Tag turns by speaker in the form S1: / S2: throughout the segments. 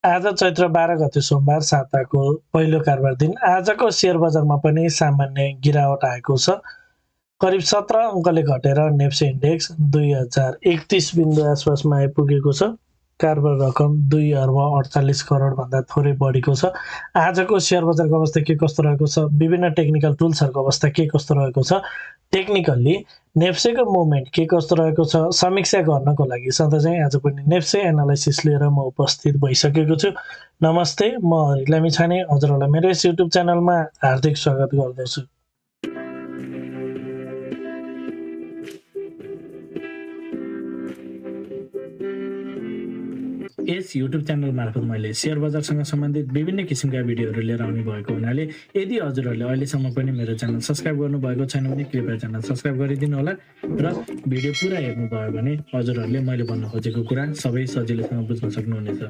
S1: आज चैत्र 12 गते सोमबार साताको पहिलो कारोबार दिन आजको शेयर बजारमा पनि सामान्य गिरावट आएको छ। करिब 17 अङ्कले घटेर नेप्से इन्डेक्स 2031 बिन्दु आसपासमा आइपुगेको छ। कारोबार रकम 2 अर्ब 48 करोड भन्दा थोरै बढेको छ। आजको शेयर बजारको अवस्था के कस्तो रहेको छ, विभिन्न टेक्निकल टुल्सहरूको अवस्था के कस्तो रहेको छ, टेक्निकल्ली नेप्सेको मुभमेन्ट के कस्तो रहेको छ, समीक्षा गर्नको लागि सधैँ चाहिँ आज पनि नेप्से एनालाइसिस लिएर म उपस्थित भइसकेको छु। नमस्ते, म LAMICHHANE हजुरहरूलाई मेरो यस युट्युब च्यानलमा हार्दिक स्वागत गर्दछु। यस युट्युब च्यानल मार्फत मैले शेयर बजारसँग सम्बन्धित विभिन्न किसिमका भिडियोहरू लिएर आउने भएको हुनाले यदि हजुरहरूले अहिलेसम्म पनि मेरो च्यानल सब्स्क्राइब गर्नुभएको छैन भने कृपया च्यानल सब्स्क्राइब गरिदिनु होला र भिडियो पुरा हेर्नुभयो भने हजुरहरूले मैले भन्न खोजेको कुरा सबै सजिलैसँग बुझ्न सक्नुहुनेछ।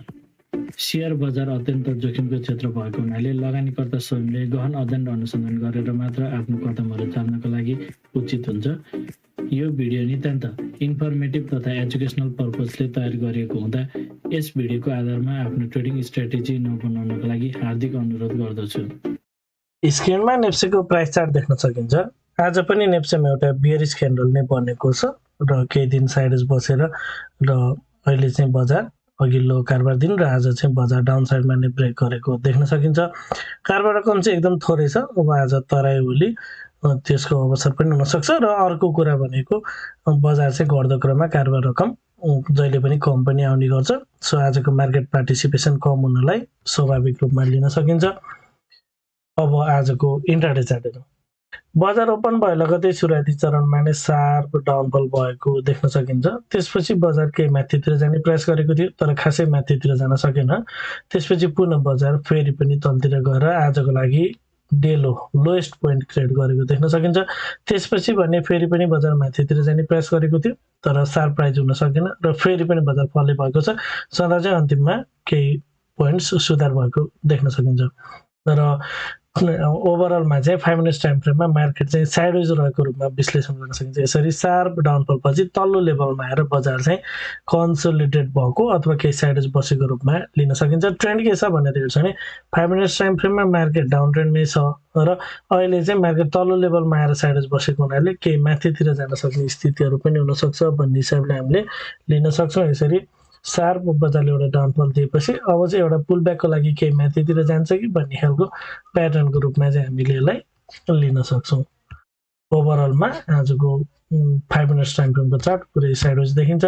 S1: शेयर बजार अत्यन्त जोखिमको क्षेत्र भएको हुनाले लगानीकर्ता स्वयंले गहन अध्ययन र अनुसन्धान गरेर मात्र आफ्नो कदमहरू चाल्नको लागि उचित हुन्छ। यो भिडियो नितान्त इन्फर्मेटिभ तथा एजुकेसनल पर्पजले तयार गरिएको हुँदा यस भिडियोको आधारमा आफ्नो ट्रेडिङ स्ट्र्याटेजी नबनाउनको लागि हार्दिक अनुरोध गर्दछु। स्क्रिनमा नेप्सेको प्राइस चार्ट देख्न सकिन्छ। आज पनि नेप्सेमा एउटा बियरिश क्यान्डल नै बनेको छ र केही दिन साइडवेज बसेर र अहिले चाहिँ बजार अघिल्लो कारोबार दिन र आज चाहिँ बजार डाउन साइडमा नै ब्रेक गरेको देख्न सकिन्छ। कारोबार रकम चाहिँ एकदम थोरै छ। अब आज तराई भोलि त्यसको अवसर पनि हुनसक्छ र अर्को कुरा भनेको बजार चाहिँ घट्दो क्रममा कारोबार रकम जहिले पनि कम पनि आउने गर्छ। सो आजको मार्केट पार्टिसिपेसन कम हुनलाई स्वाभाविक रूपमा लिन सकिन्छ। अब आजको इन्ट्राडे चार्ट हेरौँ। बजार ओपन भयो लगतै सुरुवाती चरणमा नै सार्प डाउनफल भएको देख्न सकिन्छ। त्यसपछि बजार केही माथितिर जाने प्रयास गरेको थियो तर खासै माथितिर जान सकेन। त्यसपछि पुनः बजार फेरि पनि तलतिर गएर आजको लागि डेलो लोएस्ट पोइन्ट क्रिएट गरेको देख्न सकिन्छ। त्यसपछि भने फेरि पनि बजार माथितिर जाने प्रयास गरेको थियो तर सार्प प्राइज हुन सकेन र फेरि पनि बजार फलै भएको छ। सदा चाहिँ अन्तिममा केही पोइन्ट्स सुधार भएको देख्न सकिन्छ। तर ओभरअलमा चाहिँ 5 मिनट्स टाइम फ्रेममा मार्केट चाहिँ साइडवेज रहेको रूपमा विश्लेषण गर्न सकिन्छ। यसरी सार्प डाउनफल पछि तल्लो लेभलमा आएर बजार चाहिँ कन्सोलिडेट भएको अथवा केही साइडवेज बसेको रूपमा लिन सकिन्छ। ट्रेन्ड के छ भनेर हेर्छ भने 5 मिनट्स टाइम फ्रेममा मार्केट डाउन ट्रेन्डमै छ र अहिले चाहिँ मार्केट तल्लो लेभलमा आएर साइडवेज बसेको हुनाले केही माथितिर जान सक्ने स्थितिहरू पनि हुनसक्छ भन्ने हिसाबले हामीले लिन सक्छौँ। यसरी सार्प बजारले एउटा डाउनफल दिएपछि अब चाहिँ एउटा पुल ब्याकको लागि केही माथितिर जान्छ कि भन्ने खालको प्याटर्नको रूपमा चाहिँ हामीले यसलाई लिन सक्छौँ। ओभरअलमा आजको 5 मिनट्स टाइम फ्रेमको चार्ट पुरै साइडवेज देखिन्छ।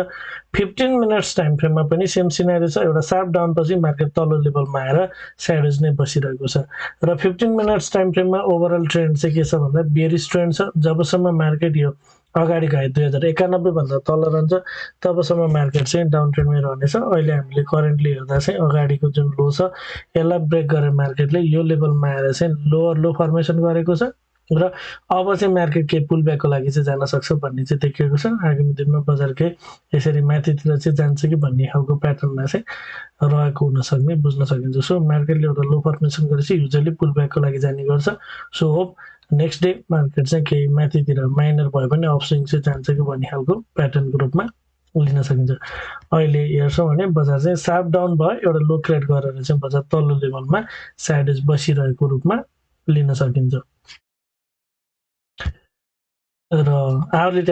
S1: 15 मिनट्स टाइम फ्रेममा पनि सेम सिनारियो छ। एउटा सार्प डाउन पछि मार्केट तल्लो लेभलमा आएर साइडवेज नै बसिरहेको छ र 15 मिनट्स टाइम फ्रेममा ओभरअल ट्रेन्ड चाहिँ के छ भन्दा बियरिश ट्रेन्ड छ। जबसम्म मार्केट यो अगाडिको हाई 2091 भन्दा तल रहन्छ तबसम्म मार्केट चाहिँ डाउन ट्रेन्डमै रहनेछ। अहिले हामीले करेन्टली हेर्दा चाहिँ अगाडिको जुन लो छ यसलाई ब्रेक गरेर मार्केटले यो लेभलमा आएर चाहिँ लोअर लो फर्मेसन गरेको छ र अब चाहिँ मार्केट केही पुल ब्याकको लागि चाहिँ जान सक्छ भन्ने चाहिँ देखिएको छ। आगामी दिनमा बजार केही यसरी माथितिर चाहिँ जान्छ कि भन्ने खालको प्याटर्नमा चाहिँ रहेको हुन सक्ने बुझ्न सकिन्छ। सो मार्केटले एउटा लो फर्मेसन गरेपछि युजली पुल ब्याकको लागि जाने गर्छ। So hope next day market चाहिँ केही माथितिर माइनर भयो भने अपस्विङ चाहिँ जान्छ कि भन्ने खालको प्याटर्नको रूपमा लिन सकिन्छ। अहिले हेर्छौँ भने बजार चाहिँ सार्प डाउन भयो, एउटा लो क्रिएट गरेर चाहिँ बजार तल्लो लेभलमा साइडवेज बसिरहेको रूपमा लिन सकिन्छ। र आवरली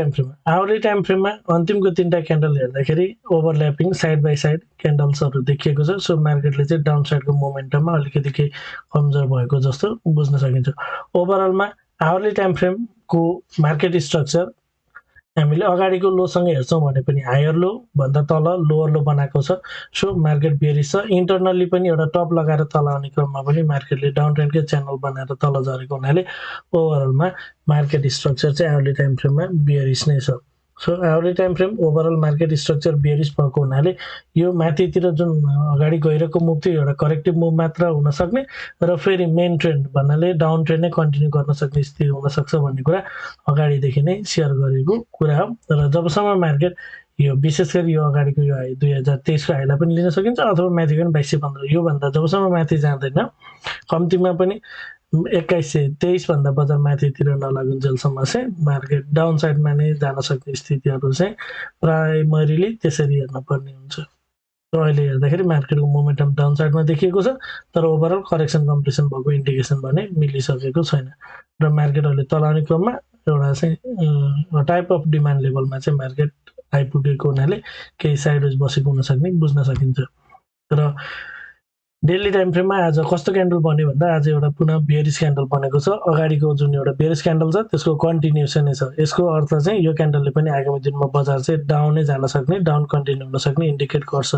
S1: टाइम फ्रेममा अन्तिमको 3टा क्यान्डल हेर्दाखेरि ओभरल्यापिङ साइड बाई साइड क्यान्डल्सहरू देखिएको छ। सो मार्केटले चाहिँ डाउन साइडको मोमेन्टममा अलिकति केही कमजोर भएको जस्तो बुझ्न सकिन्छ। ओभरअलमा आवरली टाइम फ्रेमको मार्केट स्ट्रक्चर हामीले अगाडिको लोसँग हेर्छौँ भने पनि हायर लो भन्दा तल लोअर लो बनाएको छ। सो मार्केट बियरिश छ। इन्टरनल्ली पनि एउटा टप लगाएर तल आउने क्रममा पनि मार्केटले डाउन ट्रेन्डकै च्यानल बनाएर तल झरेको हुनाले ओभरअलमा मार्केट स्ट्रक्चर चाहिँ आवरली टाइम फ्रेममा बियरिश नै छ। So hourly time frame overall market structure bearish भएको हुनाले यो माथितिर जुन अगाडि गइरहेको मुभ थियो एउटा करेक्टिभ मुभ मात्र हुन सक्ने र फेरि मेन ट्रेन्ड भन्नाले डाउन ट्रेन्ड नै कन्टिन्यू गर्न सक्ने स्थिति हुन सक्छ भन्ने कुरा अगाडिदेखि नै सेयर गरेको कुरा हो। र जबसम्म मार्केट यो विशेष गरी यो अगाडिको यो हाई 2023 को हाईलाई पनि लिन सकिन्छ अथवा माथि पनि 2215 योभन्दा जबसम्म माथि जाँदैन कम्तीमा पनि 2123 भन्दा बजार माथितिर नलागुन्जेलसम्म चाहिँ मार्केट डाउन साइडमा नै जान सक्ने स्थितिहरू चाहिँ प्राइमरीली त्यसरी हेर्न पर्ने हुन्छ।
S2: अहिले हेर्दाखेरि मार्केटको मोमेन्टम डाउन साइडमा देखिएको छ, तर ओभरअल करेक्सन कम्प्लिसन भएको इन्डिकेसन भने मिलिसकेको छैन र मार्केट अहिले तल आउने क्रममा एउटा चाहिँ टाइप अफ डिमान्ड लेभलमा चाहिँ मार्केट आइपुगेको हुनाले केही साइडवेज बसेको हुन सक्ने बुझ्न सकिन्छ। र डेली टाइम फ्रेममा आज कस्तो क्यान्डल बन्यो भन्दा आज एउटा पुनः बेयरिश क्यान्डल बनेको छ। अगाडिको जुन एउटा बेयरिश क्यान्डल छ त्यसको कन्टिन्युसनै छ। यसको अर्थ चाहिँ यो क्यान्डलले पनि आगामी दिनमा बजार चाहिँ डाउनै जान सक्ने, डाउन कन्टिन्यू हुन सक्ने इन्डिकेट गर्छ।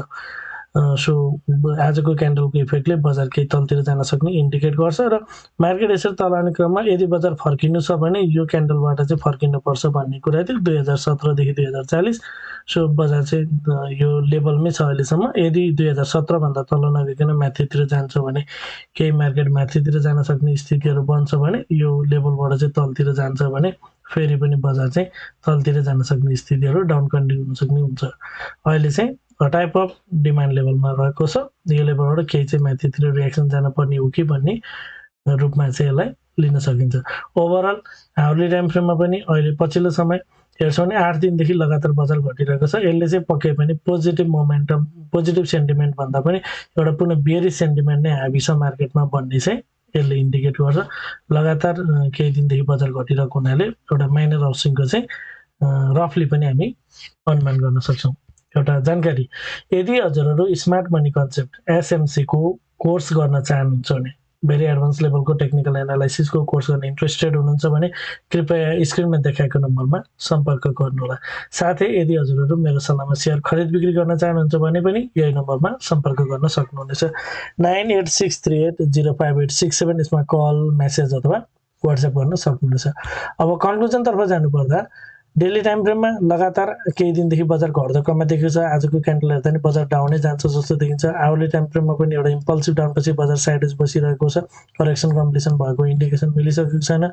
S2: सो आजको क्यान्डलको इफेक्टले बजार केही तलतिर जान सक्ने इन्डिकेट गर्छ र मार्केट यसरी तल आउने क्रममा यदि बजार फर्किनु छ भने यो क्यान्डलबाट चाहिँ फर्किनुपर्छ भन्ने कुरा थियो 2017 देखि 2040। सो बजार चाहिँ यो लेभलमै छ अहिलेसम्म। यदि 2017 भन्दा तल नगइकन माथितिर जान्छ भने केही मार्केट माथितिर जान सक्ने स्थितिहरू बन्छ भने यो लेभलबाट चाहिँ तलतिर जान्छ भने फेरि पनि बजार चाहिँ तलतिर जान सक्ने स्थितिहरू डाउन कन्टिन्यू हुन सक्ने हुन्छ। अहिले चाहिँ टाइप अफ डिमान्ड लेभलमा रहेको छ। यो लेभलबाट केही चाहिँ माथितिर रियाक्सन जान पर्ने हो कि भन्ने रूपमा चाहिँ यसलाई लिन सकिन्छ। ओभरअल हाउरली टाइम फ्रेममा पनि अहिले पछिल्लो समय हेर्छौँ भने 8 दिनदेखि लगातार बजार घटिरहेको छ। यसले चाहिँ पक्कै पनि पोजिटिभ मोमेन्टम, पोजिटिभ सेन्टिमेन्ट भन्दा पनि एउटा पुनः बेयरिश सेन्टिमेन्ट नै हाबी छ मार्केटमा भन्ने चाहिँ यसले इन्डिकेट गर्छ। लगातार केही दिनदेखि बजार घटिरहेको हुनाले एउटा माइनर अपस्विङको चाहिँ रफली पनि हामी अनुमान गर्न सक्छौँ। एउटा जानकारी, यदि हजुरहरू स्मार्ट मनी कन्सेप्ट एसएमसी को कोर्स गर्न चाहनुहुन्छ भने, भेरी एडभान्स लेभलको टेक्निकल एनालाइसिसको कोर्स गर्न इन्ट्रेस्टेड हुनुहुन्छ भने कृपया स्क्रिनमा देखाएको नम्बरमा सम्पर्क गर्नुहोला। साथै यदि हजुरहरू मेरो सल्लाहमा सेयर खरिद बिक्री गर्न चाहनुहुन्छ भने पनि यही नम्बरमा सम्पर्क गर्न सक्नुहुनेछ। 9863805867 यसमा कल, मेसेज अथवा व्हाट्सएप गर्न सक्नुहुनेछ। अब कन्क्लुजनतर्फ जानुपर्दा डेली टाइम फ्रेममा लगातार केही दिनदेखि बजार घट्दो क्रममा देखिएको छ। आजको क्यान्डल हेर्दा नि बजार डाउनै जान्छ जस्तो देखिन्छ। आवरली टाइम फ्रेममा पनि एउटा इम्पल्सिभ डाउनपछि बजार साइडवेज बसिरहेको छ। करेक्सन कम्प्लिसन भएको इन्डिकेसन मिलिसकेको छैन।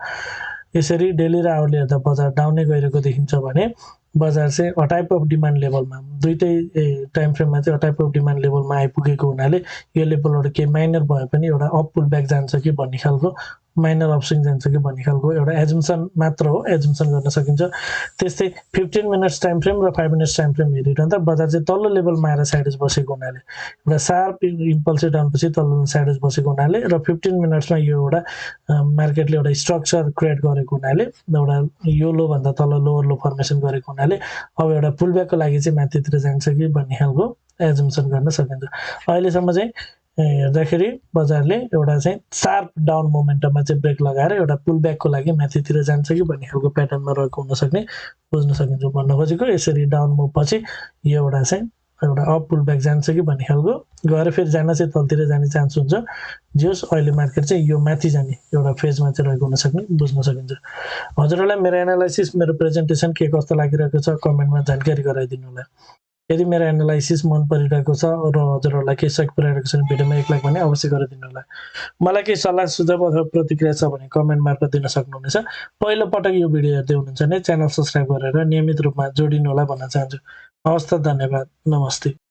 S2: यसरी डेली र आवरली हेर्दा बजार डाउनै गइरहेको देखिन्छ भने बजार चाहिँ टाइप अफ डिमान्ड लेभलमा, दुईटै टाइम फ्रेममा चाहिँ टाइप अफ डिमान्ड लेभलमा आइपुगेको हुनाले यो लेभलबाट केही माइनर भए पनि एउटा अप पुल ब्याक जान्छ कि भन्ने खालको, माइनर अपस्विङ जान्छ कि भन्ने खालको एउटा एजुम्सन मात्र हो, एजुम्सन गर्न सकिन्छ। त्यस्तै 15 मिनट्स टाइम फ्रेम र 5 मिनट्स टाइम फ्रेम हेरिरहँदा बजार चाहिँ तल्लो लेभलमा आएर साइडवेज बसेको हुनाले, एउटा सार्प इम्पल्सिभ डाउनपछि तल्लो साइडवेज बसेको हुनाले र 15 मिनट्समा यो एउटा मार्केटले एउटा स्ट्रक्चर क्रिएट गरेको हुनाले, एउटा यो लो भन्दा तल लोवर लो फर्मेसन गरेको हुनाले अब एउटा पुलब्याकको लागि चाहिँ माथितिर जान्छ कि भन्ने खालको एजुम्सन गर्न सकिन्छ। अहिलेसम्म चाहिँ हेर्दाखेरि बजारले एउटा चाहिँ सार्प डाउन मोमेन्टममा चाहिँ ब्रेक लगाएर एउटा पुलब्याकको लागि माथितिर जान्छ कि भन्ने खालको प्याटर्नमा रहेको हुन सक्ने बुझ्न सकिन्छ। भन्न खोजेको यसरी डाउन मुभ पछि यो एउटा चाहिँ एउटा अप पुलब्याक जान्छ कि भन्ने खालको गएर फेरि जान चाहिँ तलतिर जाने चान्स हुन्छ। जस अहिले मार्केट चाहिँ यो माथि जाने एउटा फेजमा चाहिँ रहेको हुन सक्ने बुझ्न सकिन्छ। हजुरहरूलाई मेरो एनालाइसिस, मेरो प्रेजेन्टेसन के कस्तो लागिरहेको छ कमेन्टमा जानकारी गराइदिनु होला। यदि मेरो एनालाइसिस मन परिरहेको छ र हजुरहरूलाई केही सक परिरहेको छ भने भिडियोमा एक लाइक भने अवश्य गरिदिनु होला। मलाई केही सल्लाह सुझाव अथवा प्रतिक्रिया छ भने कमेन्ट मार्फत दिन सक्नुहुनेछ। पहिलो पटक यो भिडियो हेर्दै हुनुहुन्छ भने च्यानल सब्स्क्राइब गरेर नियमित रूपमा जोडिनु होला भन्न चाहन्छु। हवस् त, धन्यवाद, नमस्ते।